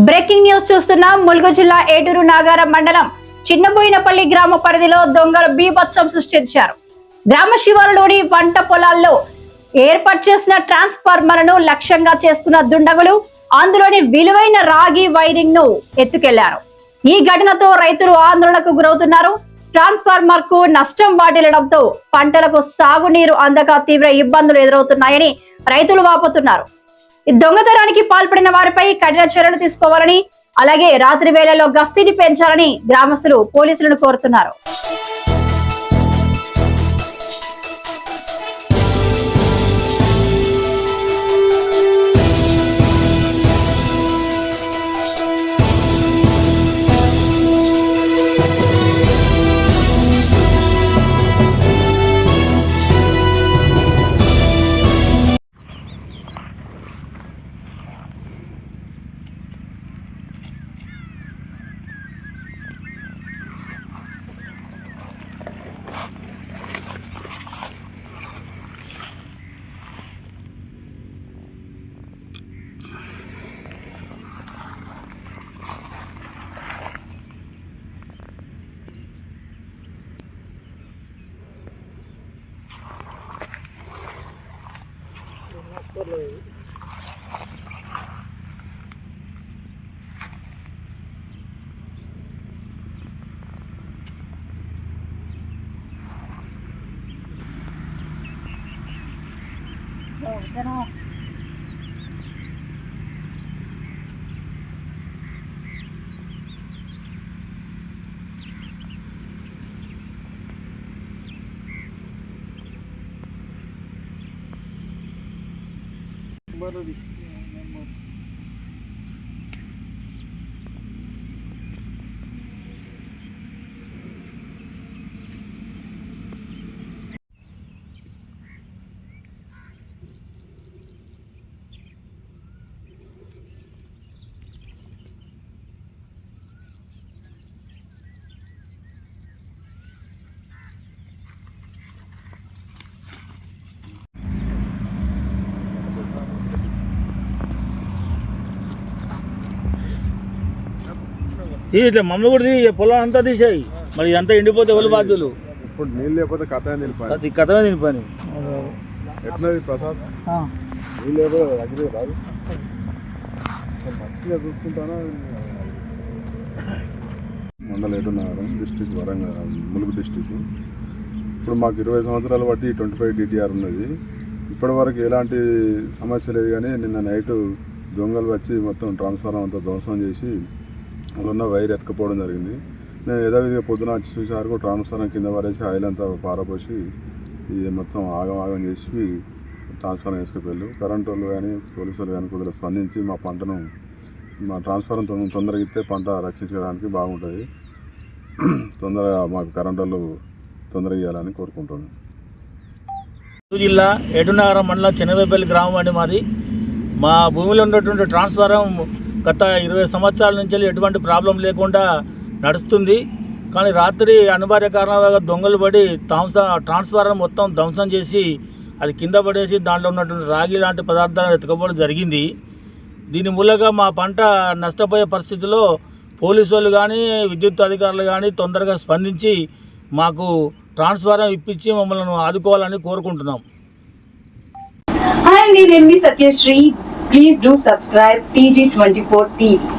Breaking news చూస్తున్నాం. ములుగు జిల్లా ఏటూరు నాగారం మండలం చిన్నబోయినపల్లి గ్రామ పరిధిలో దొంగలు బీభత్సం సృష్టించారు. గ్రామ శివారులోని పంట పొలాల్లో ఏర్పాటు చేసిన ట్రాన్స్ఫార్మర్లను లక్ష్యంగా చేసుకున్న దుండగులు అందులోని విలువైన రాగి వైరింగ్ ను ఎత్తుకెళ్లారు. ఈ ఘటనతో రైతులు ఆందోళనకు గురవుతున్నారు. ట్రాన్స్ఫార్మర్ కు నష్టం వాటిల్లడంతో పంటలకు సాగునీరు అందక తీవ్ర ఇబ్బందులు ఎదురవుతున్నాయని రైతులు వాపోతున్నారు. ఈ దొంగతనానికి పాల్పడిన వారిపై కఠిన చర్యలు తీసుకోవాలని, అలాగే రాత్రి వేళల్లో గస్తీని పెంచాలని గ్రామస్తులు పోలీసులను కోరుతున్నారు. ఇట్లా మమ్మల్ని కూడా పొలం అంతా తీసాయి. మరి అంతా ఎండిపోతే ఎవరు బాధ్యులు? ఇప్పుడు నీళ్ళు లేకపోతే కథ నిలిపాలి. కథమే నిలిపాని ఎట్లా ప్రసాద్ నీళ్ళు అగ్రి రాదు మంచిగా చూసుకుంటానా. మండలం ఏటూరు డిస్టిక్ వరంగల్ ములుగు డిస్టిక్. ఇప్పుడు మాకు 20 సంవత్సరాలు బట్టి 25 DTR ఉన్నది. ఇప్పటి వరకు ఎలాంటి సమస్య లేదు. కానీ నిన్న నైట్ దొంగలు వచ్చి మొత్తం ట్రాన్స్ఫార్మర్ అంతా ధ్వంసం చేసి ఉన్న వైర్ ఎత్తుకపోవడం జరిగింది. నేను యథావిధిగా పొద్దున వచ్చి చూసేవారు ట్రాన్స్ఫార్మర్ కింద పడేసి ఆయిల్ అంతా పారపోసి ఇది మొత్తం ఆగం చేసి ట్రాన్స్ఫార్మర్ వేసుకుపోయారు. కరెంటు వాళ్ళు కానీ పోలీసు వాళ్ళు కానీ కొద్దిగా స్పందించి మా పంటను మా ట్రాన్స్ఫార్మర్ తొందరగా ఇస్తే పంట రక్షించడానికి బాగుంటుంది. తొందరగా మాకు కరెంటు వాళ్ళు తొందరగా ఇవ్వాలని కోరుకుంటున్నాను. జిల్లా ఏటూరు నాగారం మండలం చిన్నబోయినపల్లి గ్రామం అండి మాది. మా భూమిలో ఉన్నటువంటి ట్రాన్స్ఫార్మర్ గత 20 సంవత్సరాల నుంచి ఎటువంటి ప్రాబ్లం లేకుండా నడుస్తుంది. కానీ రాత్రి అనివార్య కారణాలుగా దొంగలు పడి ట్రాన్స్ఫార్మర్ మొత్తం ధ్వంసం చేసి అది కింద పడేసి దాంట్లో ఉన్నటువంటి రాగి లాంటి పదార్థాలను ఎత్తుకపోవడం జరిగింది. దీని మూలంగా మా పంట నష్టపోయే పరిస్థితిలో పోలీసు వాళ్ళు కానీ విద్యుత్ అధికారులు కానీ తొందరగా స్పందించి మాకు ట్రాన్స్ఫార్మర్ ఇప్పించి మమ్మల్ని ఆదుకోవాలని కోరుకుంటున్నాం. Hi, నేను Satyasri. Please do subscribe TG24 TV.